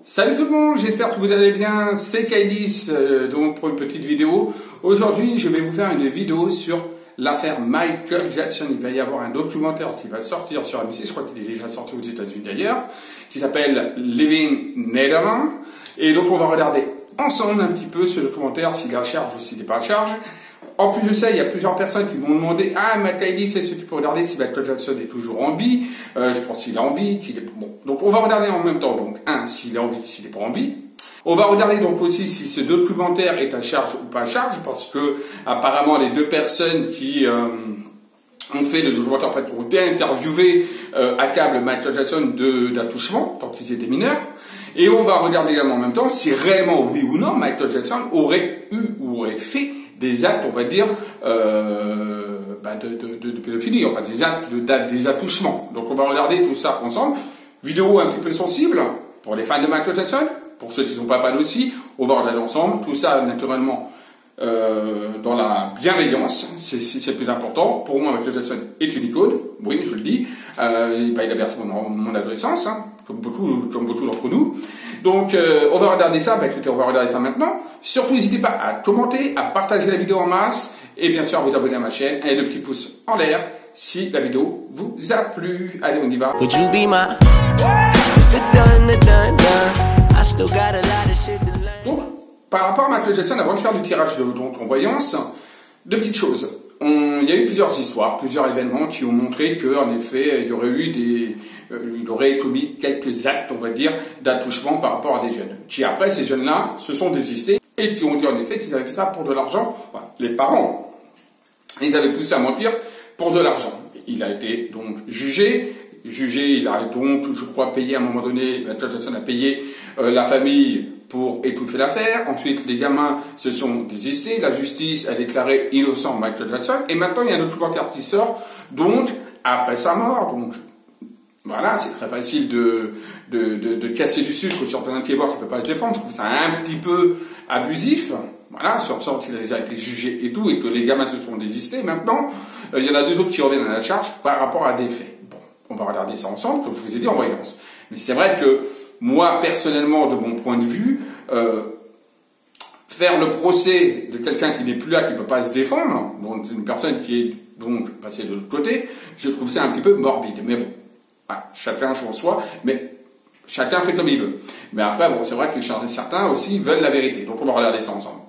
Salut tout le monde, j'espère que vous allez bien, c'est Kailis, donc pour une petite vidéo. Aujourd'hui, je vais vous faire une vidéo sur l'affaire Michael Jackson. Il va y avoir un documentaire qui va sortir sur ABC, je crois qu'il est déjà sorti aux États-Unis d'ailleurs, qui s'appelle Living Neverland. Et donc on va regarder ensemble un petit peu ce documentaire, s'il est à charge ou s'il n'est pas à charge. En plus de ça, il y a plusieurs personnes qui m'ont demandé « Ah, Kailis, est-ce que tu peux regarder si Michael Jackson est toujours en vie ?» Je pense qu'il est en vie, qu'il est... Bon, donc on va regarder en même temps, donc s'il est en vie, s'il n'est pas en vie. On va regarder donc aussi si ce documentaire est à charge ou pas à charge, parce que apparemment les deux personnes qui ont fait le documentaire, en fait, ont été interviewées, accablent Michael Jackson d'attouchement, tant qu'ils étaient mineurs. Et on va regarder également en même temps si réellement, oui ou non, Michael Jackson aurait eu ou aurait fait des actes, on va dire, de pédophilie, enfin des actes, des attouchements. Donc on va regarder tout ça ensemble. Vidéo un petit peu sensible pour les fans de Michael Jackson, pour ceux qui ne sont pas fans aussi. On va regarder ensemble. Tout ça naturellement dans la bienveillance, c'est le plus important. Pour moi, Michael Jackson est une icône. Oui, je le dis. Il a versé mon adolescence, hein, comme beaucoup d'entre nous. Donc, on va regarder ça. Écoutez, on va regarder ça maintenant. Surtout, n'hésitez pas à commenter, à partager la vidéo en masse, et bien sûr, à vous abonner à ma chaîne, et le petit pouce en l'air si la vidéo vous a plu. Allez, on y va. Donc, par rapport à Michael Jackson, avant de faire du tirage en voyance, deux petites choses. Il y a eu plusieurs histoires, plusieurs événements qui ont montré qu'en effet, il y aurait eu il aurait commis quelques actes, on va dire, d'attouchement par rapport à des jeunes. Qui après, ces jeunes-là se sont désistés et qui ont dit en effet qu'ils avaient fait ça pour de l'argent. Enfin, les parents, ils avaient poussé à mentir pour de l'argent. Il a été donc jugé, il a donc, je crois, payé à un moment donné, Michael Jackson a payé la famille pour étouffer l'affaire. Ensuite, les gamins se sont désistés. La justice a déclaré innocent Michael Jackson. Et maintenant, il y a un documentaire qui sort, donc, après sa mort. Donc, voilà, c'est très facile de casser du sucre sur un keyboard qui ne peut pas se défendre. Je trouve ça un petit peu abusif. Voilà, sur sorte qu'il a déjà été jugé et tout, et que les gamins se sont désistés. Maintenant, il y en a deux autres qui reviennent à la charge par rapport à des faits. Bon, on va regarder ça ensemble, comme je vous ai dit, en voyance. Mais c'est vrai que, moi, personnellement, de mon point de vue, faire le procès de quelqu'un qui n'est plus là, qui ne peut pas se défendre, donc une personne qui est donc passée de l'autre côté, je trouve ça un petit peu morbide. Mais bon, voilà, chacun son soi, mais chacun fait comme il veut. Mais après, bon, c'est vrai que certains aussi veulent la vérité. Donc on va regarder ça ensemble.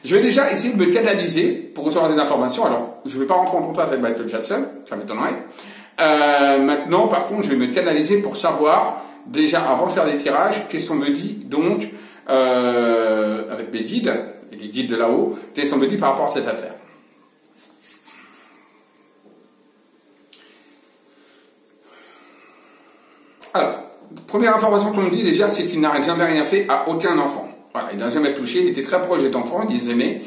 Je vais déjà essayer de me canaliser pour recevoir des informations. Alors, je ne vais pas rentrer en contact avec Michael Jackson, ça m'étonnerait. Maintenant, par contre, je vais me canaliser pour savoir, déjà, avant de faire des tirages, qu'est-ce qu'on me dit, donc, avec mes guides, et les guides de là-haut, qu'est-ce qu'on me dit par rapport à cette affaire. Alors, première information qu'on me dit déjà, c'est qu'il n'a jamais rien fait à aucun enfant. Voilà, il n'a jamais touché, il était très proche des enfants, il les aimait.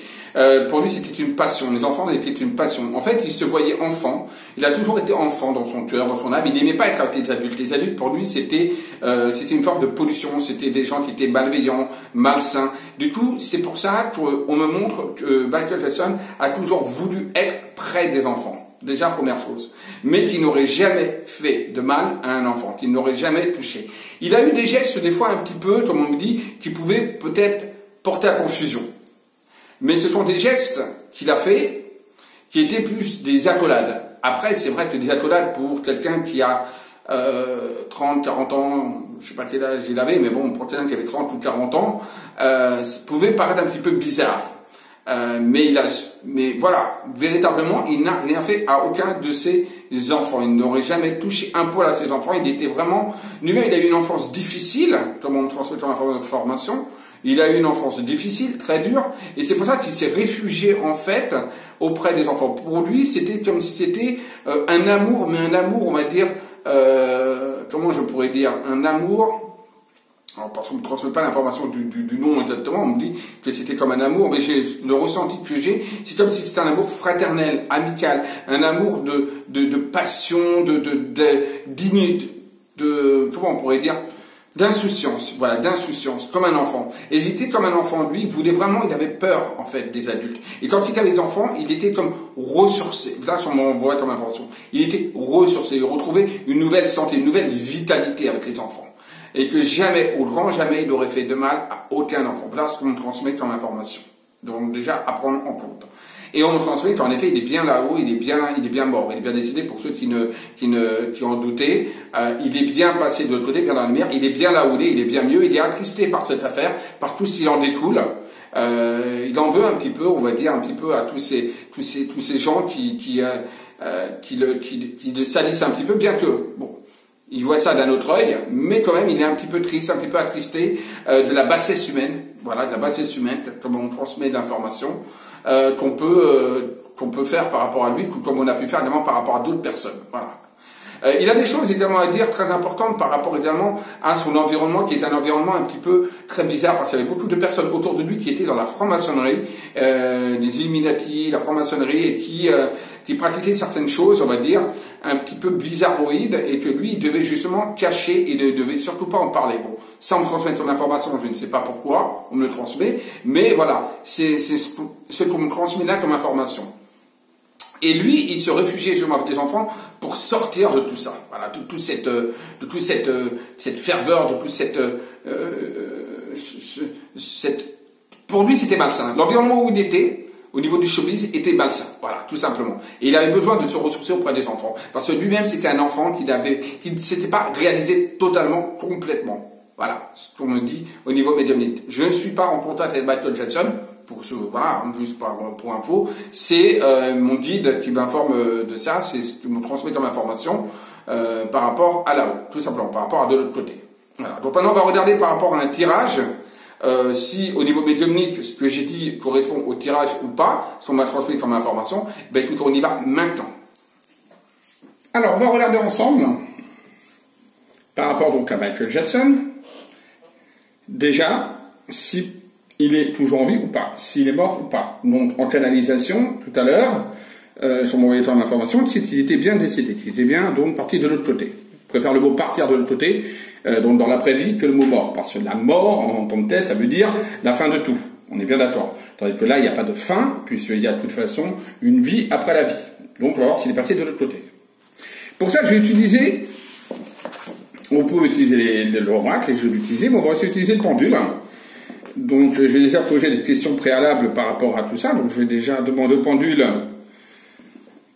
Pour lui, c'était une passion. Les enfants étaient une passion. En fait, il se voyait enfant. Il a toujours été enfant dans son cœur, dans son âme. Il n'aimait pas être avec les adultes. Les adultes, pour lui, c'était une forme de pollution. C'était des gens qui étaient malveillants, malsains. Du coup, c'est pour ça qu'on me montre que Michael Jackson a toujours voulu être près des enfants. Déjà, première chose. Mais qui n'aurait jamais fait de mal à un enfant, qui n'aurait jamais touché. Il a eu des gestes, des fois, un petit peu, comme on me dit, qui pouvaient peut-être porter à confusion. Mais ce sont des gestes qu'il a fait, qui étaient plus des accolades. Après, c'est vrai que des accolades pour quelqu'un qui a 30, 40 ans, je sais pas quel âge il avait, mais bon, pour quelqu'un qui avait 30 ou 40 ans, ça pouvait paraître un petit peu bizarre. Mais voilà, véritablement, il n'a rien fait à aucun de ses enfants. Il n'aurait jamais touché un poil à ses enfants. Il était vraiment, lui-même, il a eu une enfance difficile, comme on me transmet l'information. Il a eu une enfance difficile, très dure, et c'est pour ça qu'il s'est réfugié, en fait, auprès des enfants. Pour lui, c'était comme si c'était un amour, mais un amour, on va dire, comment je pourrais dire, un amour. Alors, parce qu'on ne me transmet pas l'information du nom exactement, on me dit que c'était comme un amour, mais le ressenti que j'ai, c'est comme si c'était un amour fraternel, amical, un amour de passion, comment on pourrait dire, d'insouciance, voilà, d'insouciance, comme un enfant. Et il était comme un enfant, lui, il avait peur, en fait, des adultes. Et quand il avait des enfants, il était comme ressourcé. Là, on m'envoie comme information. Il était ressourcé, il retrouvait une nouvelle santé, une nouvelle vitalité avec les enfants. et que jamais, au grand jamais, il n'aurait fait de mal à aucun enfant. Voilà ce qu'on me transmet comme information. Donc déjà, à prendre en compte. Et on me transmet qu'en effet, il est bien là-haut, il est bien mort, il est bien décédé pour ceux qui ont douté. Il est bien passé de l'autre côté, bien dans la lumière, il est bien là où il est bien mieux, il est attristé par cette affaire, par tout ce qui en découle. Il en veut un petit peu, on va dire, un petit peu à tous ces gens qui le salissent un petit peu, bien que, bon, il voit ça d'un autre œil, mais quand même, il est un petit peu triste, un petit peu attristé de la bassesse humaine. Voilà, de la bassesse humaine, comme on transmet de l'information, qu'on peut faire par rapport à lui, comme on a pu faire également par rapport à d'autres personnes. Voilà. Il a des choses également à dire très importantes par rapport également à son environnement, qui est un environnement un petit peu très bizarre, parce qu'il y avait beaucoup de personnes autour de lui qui étaient dans la franc-maçonnerie, des Illuminati, la franc-maçonnerie, et qui pratiquaient certaines choses, on va dire, un petit peu bizarroïdes, et que lui, il devait justement cacher, et ne devait surtout pas en parler. Bon, ça, on me transmet son information, je ne sais pas pourquoi, on me le transmet, mais voilà, c'est ce qu'on me transmet là comme information. Et lui, il se réfugiait justement avec les enfants pour sortir de tout ça. Voilà, de toute cette ferveur, de toute cette... Pour lui, c'était malsain. L'environnement où il était, au niveau du showbiz, était malsain. Voilà, tout simplement. Et il avait besoin de se ressourcer auprès des enfants. Parce que lui-même, c'était un enfant qui ne s'était pas réalisé totalement, complètement. Voilà, ce qu'on me dit au niveau médiumnique. Je ne suis pas en contact avec Michael Jackson. Voilà, juste pour info, c'est mon guide qui m'informe de ça, c'est ce qui me transmet comme information par rapport à là-haut, tout simplement, par rapport à de l'autre côté. Voilà. Donc maintenant, on va regarder par rapport à un tirage, si au niveau médiumnique, ce que j'ai dit correspond au tirage ou pas, ce qu'on m'a transmis comme information. Ben écoute, on y va maintenant. Alors, on va regarder ensemble, par rapport donc à Michael Jackson, déjà, si il est toujours en vie ou pas, s'il est mort ou pas. Donc, en canalisation, tout à l'heure, sur mon voyage d'information, il était bien décédé, il était bien donc parti de l'autre côté. Je préfère le mot partir de l'autre côté, donc dans l'après-vie, que le mot mort. Parce que la mort, en tant que tel, ça veut dire la fin de tout. On est bien d'accord. Tandis que là, il n'y a pas de fin, puisqu'il y a de toute façon une vie après la vie. Donc, on va voir s'il est passé de l'autre côté. Pour ça, je vais utiliser, on peut utiliser l'oracle, et je vais l'utiliser, mais on va aussi utiliser le pendule. Donc, je vais déjà poser des questions préalables par rapport à tout ça. Donc, je vais déjà demander au pendule.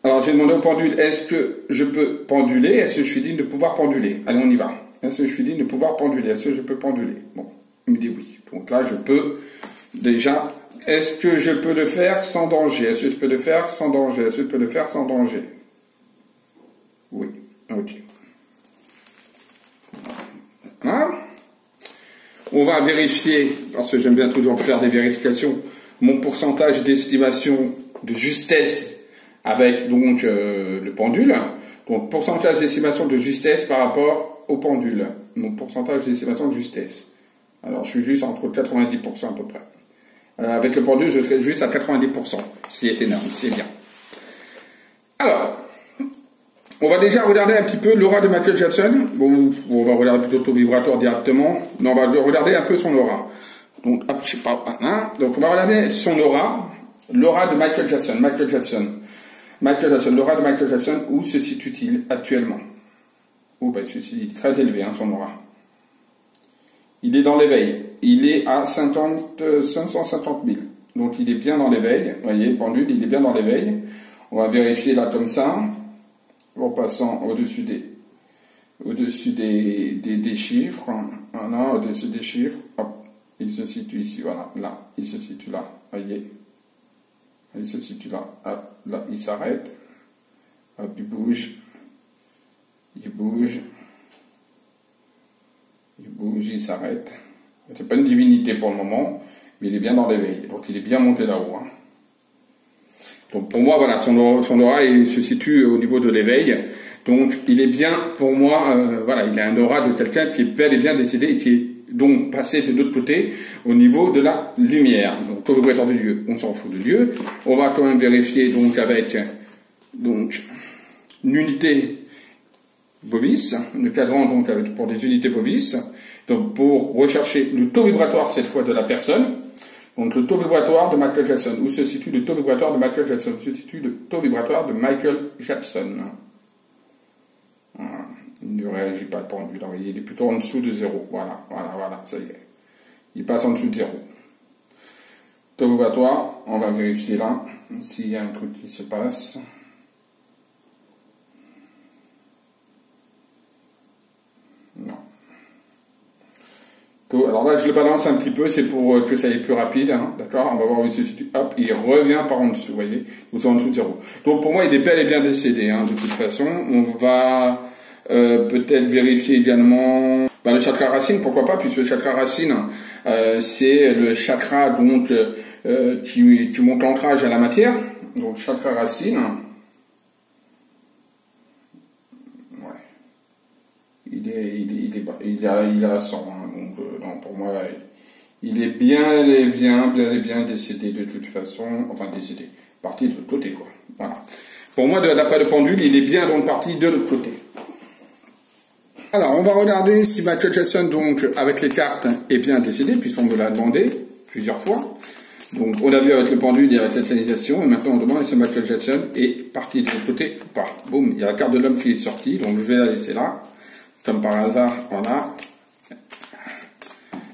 Alors, je vais demander au pendule, est-ce que je peux penduler? Est-ce que je suis digne de pouvoir penduler? Allez, on y va. Est-ce que je suis digne de pouvoir penduler? Est-ce que je peux penduler? Bon, il me dit oui. Donc là, je peux déjà. Est-ce que je peux le faire sans danger? Est-ce que je peux le faire sans danger? Est-ce que je peux le faire sans danger? Oui. Ok. Voilà. On va vérifier, parce que j'aime bien toujours faire des vérifications, mon pourcentage d'estimation de justesse avec donc le pendule. Donc pourcentage d'estimation de justesse par rapport au pendule. Mon pourcentage d'estimation de justesse. Alors je suis juste entre 90% à peu près. Avec le pendule, je serai juste à 90%. C'est énorme, c'est bien. Alors, on va déjà regarder un petit peu l'aura de Michael Jackson. Bon, on va regarder plutôt le taux vibratoire directement, mais on va regarder un peu son aura. Donc, hop, je sais pas, hein. Donc, on va regarder son aura, l'aura de Michael Jackson. Michael Jackson, l'aura de Michael Jackson, où se situe-t-il actuellement? Oh, ben, il est très élevé, hein, son aura. Il est dans l'éveil. Il est à 550 000. Donc, il est bien dans l'éveil. Vous voyez, pendule, il est bien dans l'éveil. On va vérifier là comme ça. En passant au-dessus des chiffres, voilà, au-dessus des chiffres, hop, il se situe ici, voilà, là, il se situe là, voyez, il se situe là, hop, là, il s'arrête, hop, il bouge, il s'arrête. C'est pas une divinité pour le moment, mais il est bien dans l'éveil, donc il est bien monté là-haut, hein. Donc pour moi, voilà, son aura il se situe au niveau de l'éveil. Donc il est bien, pour moi, voilà, il a un aura de quelqu'un qui est bel et bien décédé et qui est donc passé de l'autre côté au niveau de la lumière. Donc taux vibratoire de Dieu, on s'en fout de Dieu. On va quand même vérifier donc avec donc l'unité bovis, le cadran donc avec pour des unités bovis. Donc pour rechercher le taux vibratoire cette fois de la personne. Donc le taux vibratoire de Michael Jackson. Où se situe le taux vibratoire de Michael Jackson? Où se situe le taux vibratoire de Michael Jackson? Voilà. Il ne réagit pas le pendule. Vous voyez, il est plutôt en dessous de 0. Voilà, ça y est. Il passe en dessous de 0. Toi, à toi, on va vérifier là s'il y a un truc qui se passe. Non. Alors là, je le balance un petit peu, c'est pour que ça aille plus rapide, hein, d'accord? On va voir où il se situe. Hop, il revient par en dessous, vous voyez? Nous sommes en dessous de 0. Donc pour moi, il est bel et bien décédé, hein, de toute façon. On va peut-être vérifier également le chakra racine, pourquoi pas, puisque le chakra racine, c'est le chakra donc qui montre l'ancrage à la matière. Donc chakra racine. Il a 100, hein, donc non, pour moi, il est bien et bien décédé de toute façon, enfin décédé, parti de l'autre côté, quoi. Voilà. Pour moi, d'après le pendule, il est bien donc parti de l'autre côté. Alors, on va regarder si Michael Jackson, donc, avec les cartes, est bien décédé, puisqu'on me l'a demandé plusieurs fois. Donc, on l'a vu avec le pendule et avec la canalisation, et maintenant on demande si Michael Jackson est parti de l'autre côté ou pas. Boum, il y a la carte de l'homme qui est sortie, donc je vais la laisser là. Comme par hasard, on a.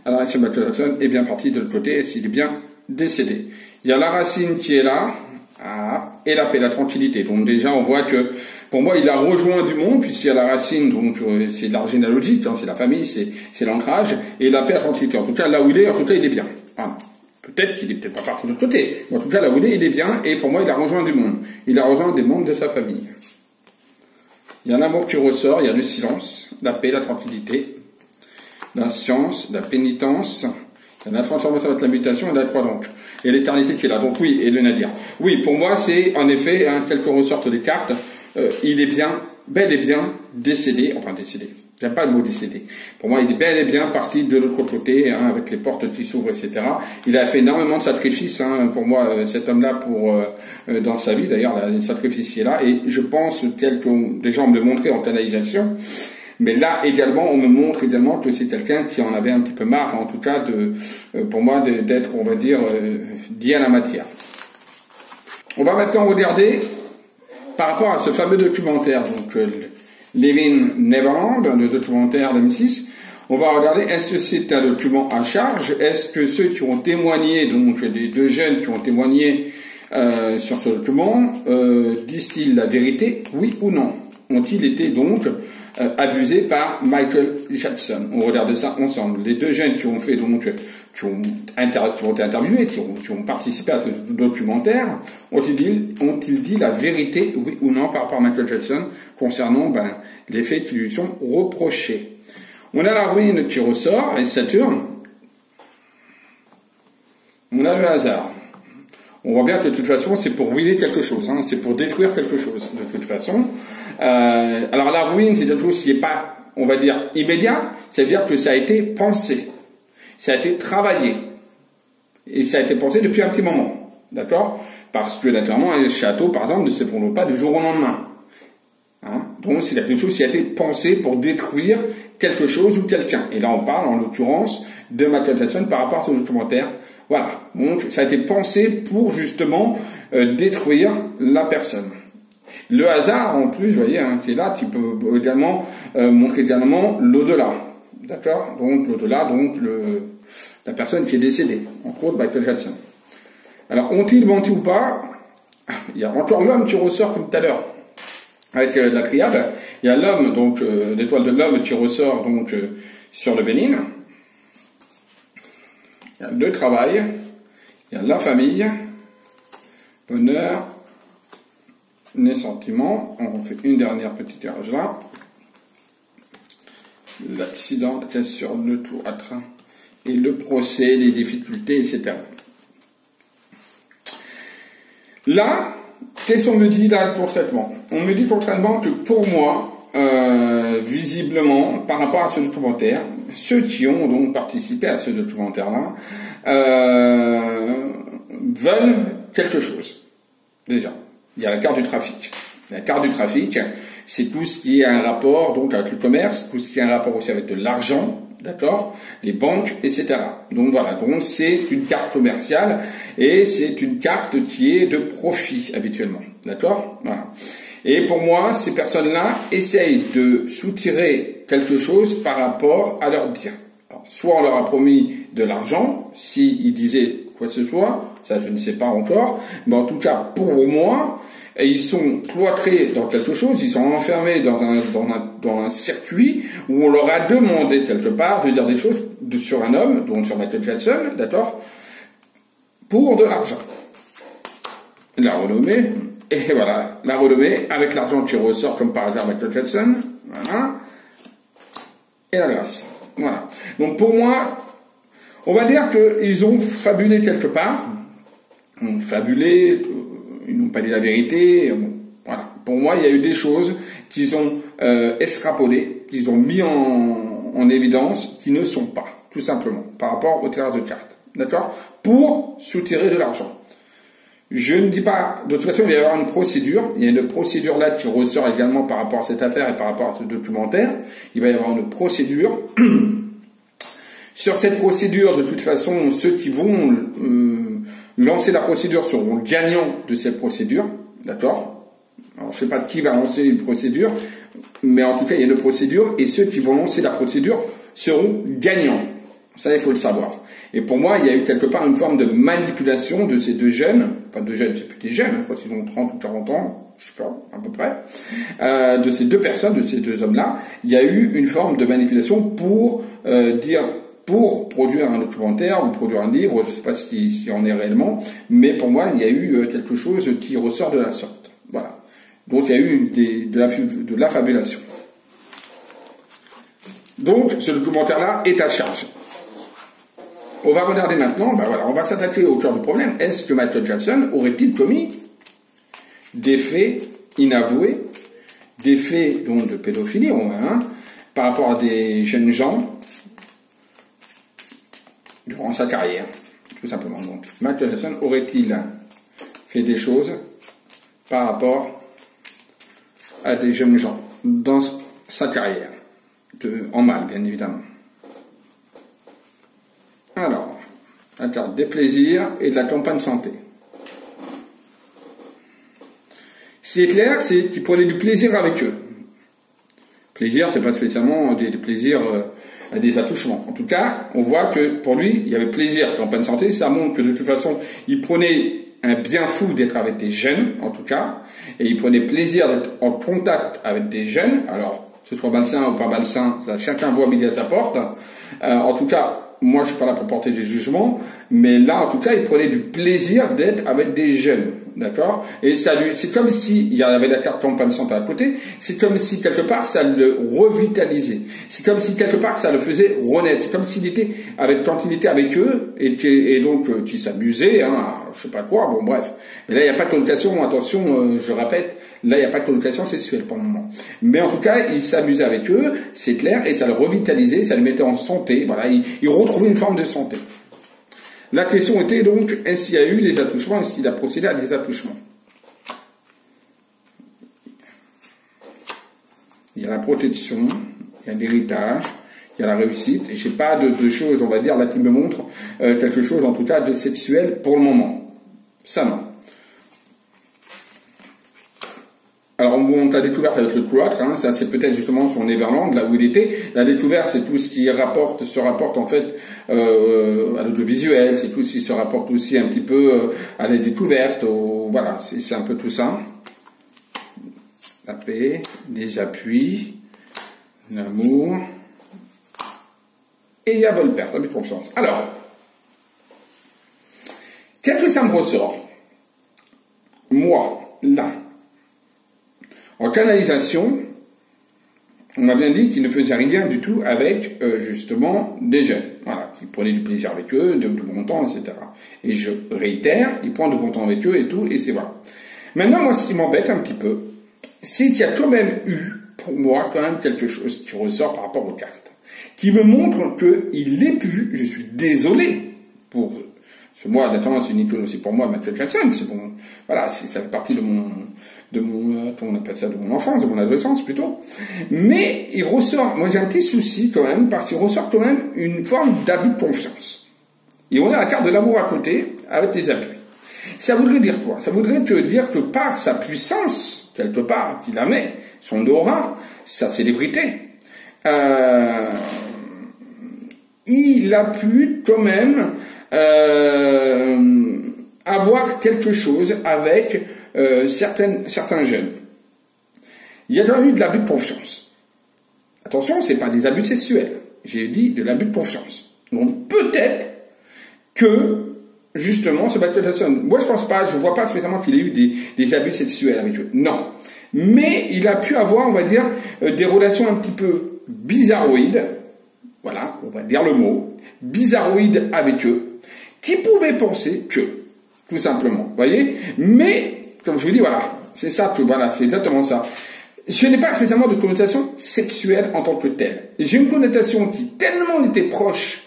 Alors, ici, Michael Jackson est bien parti de l'autre côté, et s'il est bien décédé. Il y a la racine qui est là, et la paix, la tranquillité. Donc déjà, on voit que, pour moi, il a rejoint du monde, puisqu'il y a la racine, donc c'est de l'arbre généalogique, hein, c'est la famille, c'est l'ancrage, et la paix, la tranquillité. En tout cas, là où il est, en tout cas, il est bien. Voilà. Peut-être qu'il est peut-être pas parti de l'autre côté, mais en tout cas, là où il est bien, et pour moi, il a rejoint du monde. Il a rejoint des membres de sa famille. Il y a l'amour qui ressort, il y a le silence, la paix, la tranquillité, la science, la pénitence, il y a la transformation avec la mutation et la croix donc. Et l'éternité qui est là. Donc oui, et le nadir. Oui, pour moi, c'est en effet, hein, tel que ressortent les cartes, il est bien, bel et bien décédé, enfin décédé. J'aime pas le mot décédé. Pour moi, il est bel et bien parti de l'autre côté, hein, avec les portes qui s'ouvrent, etc. Il a fait énormément de sacrifices, hein, pour moi, cet homme-là, dans sa vie. D'ailleurs, le sacrifice est là. Et je pense, tel que des gens me le montraient en canalisation, mais là également, on me montre également que c'est quelqu'un qui en avait un petit peu marre, en tout cas, pour moi, d'être, on va dire, lié à la matière. On va maintenant regarder par rapport à ce fameux documentaire, donc Living Neverland, le documentaire d'M6. On va regarder, est-ce que c'est un document à charge? Est-ce que ceux qui ont témoigné, donc les deux jeunes qui ont témoigné sur ce document, disent-ils la vérité, oui ou non? Ont-ils été donc abusés par Michael Jackson? On regarde ça ensemble. Les deux jeunes qui ont fait donc, qui ont été interviewés, qui ont participé à ce documentaire, ont-ils dit la vérité, oui ou non, par rapport à Michael Jackson, concernant les faits qui lui sont reprochés? On a la ruine qui ressort, et Saturne. On a le hasard. On voit bien que de toute façon, c'est pour ruiner quelque chose, hein, c'est pour détruire quelque chose, de toute façon. Alors la ruine, c'est quelque chose qui n'est pas, on va dire, immédiat, c'est-à-dire que ça a été pensé, ça a été travaillé, et ça a été pensé depuis un petit moment, d'accord? Parce que naturellement, un château, par exemple, ne se fonde pas du jour au lendemain. Hein? Donc c'est quelque chose qui a été pensé pour détruire quelque chose ou quelqu'un. Et là, on parle, en l'occurrence, de Michael Jackson par rapport à ce documentaire. Voilà, donc ça a été pensé pour justement détruire la personne. Le hasard, en plus, vous voyez, hein, qui est là, qui peut également montrer également l'au-delà. D'accord? Donc l'au-delà, donc la personne qui est décédée, entre autres Michael Jackson. Alors, ont-ils menti ou pas? Il y a encore l'homme qui ressort comme tout à l'heure, avec la triade. Il y a l'homme, donc l'étoile de l'homme qui ressort donc sur le Bénin. Il y a le travail, il y a la famille, bonheur, les sentiments. On fait une dernière petite tirage là. L'accident sur le tour à train et le procès, les difficultés, etc. Là, qu'est-ce qu'on me dit là concrètement? On me dit concrètement que pour moi, visiblement, par rapport à ce documentaire, ceux qui ont donc participé à ce documentaire-là veulent quelque chose. Déjà, il y a la carte du trafic. La carte du trafic, c'est tout ce qui est un rapport donc avec le commerce, tout ce qui est un rapport aussi avec de l'argent, d'accord, les banques, etc. Donc voilà, donc c'est une carte commerciale et c'est une carte qui est de profit habituellement, d'accord. Voilà. Et pour moi, ces personnes-là essayent de soutirer quelque chose par rapport à leur dire. Alors, soit on leur a promis de l'argent, s'ils disaient quoi que ce soit, ça je ne sais pas encore, mais en tout cas, pour moi, et ils sont cloîtrés dans quelque chose, ils sont enfermés dans un circuit où on leur a demandé quelque part de dire des choses sur un homme, donc sur Michael Jackson, d'accord, pour de l'argent. La renommée, et voilà, la renommée, avec l'argent qui ressort comme par hasard Michael Jackson, voilà, et la grâce. Voilà. Donc pour moi, on va dire qu'ils ont fabulé quelque part, ont fabulé, ils n'ont pas dit la vérité, voilà. Pour moi, il y a eu des choses qu'ils ont extrapolées, qu'ils ont mis en évidence, qui ne sont pas, tout simplement, par rapport au tirage de cartes, d'accord, pour soutirer de l'argent. Je ne dis pas, de toute façon, il va y avoir une procédure. Il y a une procédure là qui ressort également par rapport à cette affaire et par rapport à ce documentaire. Il va y avoir une procédure. Sur cette procédure, de toute façon, ceux qui vont lancer la procédure seront gagnants de cette procédure. D'accord? Alors, je ne sais pas qui va lancer une procédure, mais en tout cas, il y a une procédure et ceux qui vont lancer la procédure seront gagnants. Ça, il faut le savoir. Et pour moi, il y a eu quelque part une forme de manipulation de ces deux jeunes, enfin deux jeunes, c'est plus des jeunes, je crois qu'ils ont 30 ou 40 ans, je sais pas, à peu près, de ces deux personnes, de ces deux hommes-là, il y a eu une forme de manipulation pour pour produire un documentaire ou produire un livre, je ne sais pas si en est réellement, mais pour moi, il y a eu quelque chose qui ressort de la sorte. Voilà. Donc, il y a eu de l'affabulation. Donc, ce documentaire-là est à charge. On va regarder maintenant, ben voilà, on va s'attaquer au cœur du problème. Est-ce que Michael Jackson aurait-il commis des faits inavoués, des faits donc de pédophilie, par rapport à des jeunes gens durant sa carrière, tout simplement. Donc, Michael Jackson aurait-il fait des choses par rapport à des jeunes gens dans sa carrière, en mal, bien évidemment. Alors, la carte des plaisirs et de la campagne santé. Ce qui est clair, c'est qu'il prenait du plaisir avec eux. Plaisir, c'est pas spécialement des plaisirs, des attouchements. En tout cas, on voit que pour lui, il y avait plaisir. Campagne santé, ça montre que de toute façon, il prenait un bien fou d'être avec des jeunes, en tout cas, et il prenait plaisir d'être en contact avec des jeunes. Alors, que ce soit malsain ou pas malsain, chacun voit midi à sa porte. En tout cas, moi, je suis pas là pour porter des jugements, mais là, en tout cas, il prenait du plaisir d'être avec des jeunes, d'accord? Et ça lui, c'est comme si, il y avait la carte campagne santé à côté, c'est comme si, quelque part, ça le revitalisait. C'est comme si, quelque part, ça le faisait renaître. C'est comme s'il était quand il était avec eux, et donc, qui s'amusait, je sais pas quoi, bon, bref. Mais là, il n'y a pas de connotation, attention, je répète, là, il n'y a pas de connotation sexuelle pour le moment. Mais en tout cas, il s'amusait avec eux, c'est clair, et ça le revitalisait, ça le mettait en santé, voilà, il retrouvait une forme de santé. La question était donc, est-ce qu'il y a eu des attouchements, est-ce qu'il a procédé à des attouchements? Il y a la protection, il y a l'héritage, il y a la réussite, et je n'ai pas de choses, on va dire, là qui me montrent quelque chose, en tout cas, de sexuel pour le moment. Ça, non. Alors, bon, ta découverte avec le cloître, ça c'est peut-être justement son Neverland, là où il était. La découverte, c'est tout ce qui se rapporte en fait à l'audiovisuel, c'est tout ce qui se rapporte aussi un petit peu à la découverte, voilà, c'est un peu tout ça. La paix, les appuis, l'amour, et il y a bonne perte, avec confiance. Alors, qu'est-ce que ça me ressort? Moi, là, en canalisation, on m'a bien dit qu'il ne faisait rien du tout avec, justement, des jeunes. Voilà, qu'il prenait du plaisir avec eux, de bon temps, etc. Et je réitère, il prend de bon temps avec eux et tout, et c'est voilà. Maintenant, moi, ce qui m'embête un petit peu, c'est qu'il y a quand même eu, pour moi, quand même quelque chose qui ressort par rapport aux cartes, qui me montre qu'il l'est plus, je suis désolé pour... Parce que moi, maintenant, c'est une icône aussi pour moi, Michael Jackson, c'est bon, voilà, ça fait partie de mon, on appelle ça, de mon enfance, de mon adolescence plutôt. Mais il ressort, moi j'ai un petit souci quand même, parce qu'il ressort quand même une forme d'abus de confiance. Et on a la carte de l'amour à côté, avec des appuis. Ça voudrait dire quoi? Ça voudrait dire que par sa puissance, quelque part, qu'il avait, son aura, sa célébrité, il a pu quand même avoir quelque chose avec certains jeunes. Il y a quand même eu de l'abus de confiance. Attention, c'est pas des abus sexuels. J'ai dit de l'abus de confiance. Donc peut-être que justement, ce Michael Jackson, moi je pense pas, je vois pas spécialement qu'il ait eu des abus sexuels avec eux. Non. Mais il a pu avoir, on va dire, des relations un petit peu bizarroïdes. Voilà, on va dire le mot. Bizarroïdes avec eux. Qui pouvaient penser que, tout simplement. Vous voyez? Mais, comme je vous dis, voilà. C'est ça, voilà, c'est exactement ça. Je n'ai pas spécialement de connotation sexuelle en tant que telle. J'ai une connotation qui tellement était proche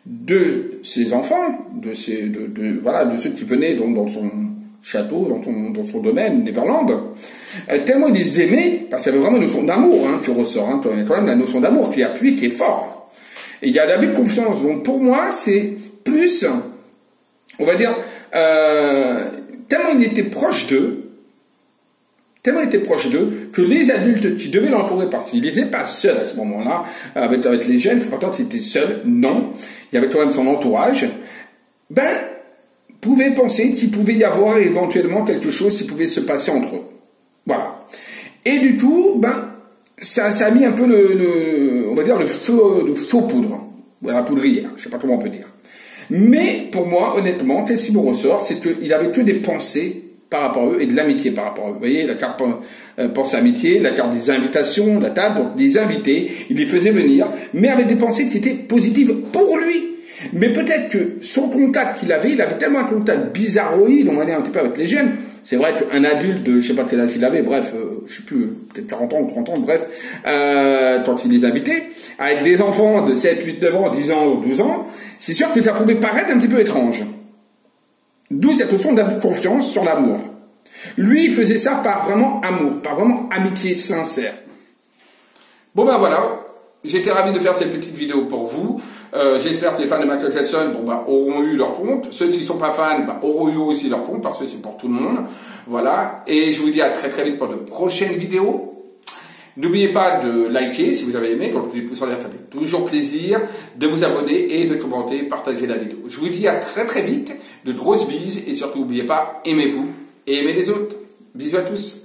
de ses enfants, de ceux qui venaient donc dans son château, dans son domaine, Neverland, tellement il les aimait, parce qu'il y avait vraiment une notion d'amour qui ressort, il y a quand même la notion d'amour qui appuie, qui est fort. Et il y a l'abus de confiance. Donc pour moi, c'est plus, on va dire, tellement il était proche d'eux, que les adultes qui devaient l'entourer, parce qu'il n'était pas seul à ce moment-là, avec les jeunes, pourtant il était seul, non, il y avait quand même son entourage, pouvaient penser qu'il pouvait y avoir éventuellement quelque chose qui pouvait se passer entre eux. Voilà. Et du coup, ça a mis un peu on va dire le faux poudre, voilà, la poudrière, je sais pas comment on peut dire. Mais, pour moi, honnêtement, qu'est-ce qui me ressort, c'est qu'il avait que des pensées par rapport à eux et de l'amitié par rapport à eux. Vous voyez, la carte pense amitié, la carte des invitations, la table, donc des invités, il les faisait venir, mais avec des pensées qui étaient positives pour lui. Mais peut-être que son contact qu'il avait, il avait tellement un contact bizarroïde, on va dire un petit peu avec les jeunes. C'est vrai qu'un adulte de, je sais pas quel âge il avait, bref, je sais plus, peut-être 40 ans ou 30 ans, bref, quand il les invitait, avec des enfants de 7, 8, 9 ans, 10 ans ou 12 ans, c'est sûr que ça pouvait paraître un petit peu étrange. D'où cette notion d'abus de confiance sur l'amour. Lui, il faisait ça par vraiment amour, par vraiment amitié sincère. Bon voilà, j'étais ravi de faire cette petite vidéo pour vous. J'espère que les fans de Michael Jackson auront eu leur compte. Ceux qui ne sont pas fans auront eu aussi leur compte, parce que c'est pour tout le monde. Voilà, et je vous dis à très très vite pour de prochaines vidéos. N'oubliez pas de liker si vous avez aimé, donc les pouces en l'air, ça fait toujours plaisir, de vous abonner et de commenter, partager la vidéo. Je vous dis à très très vite, de grosses bises, et surtout n'oubliez pas, aimez-vous et aimez les autres. Bisous à tous.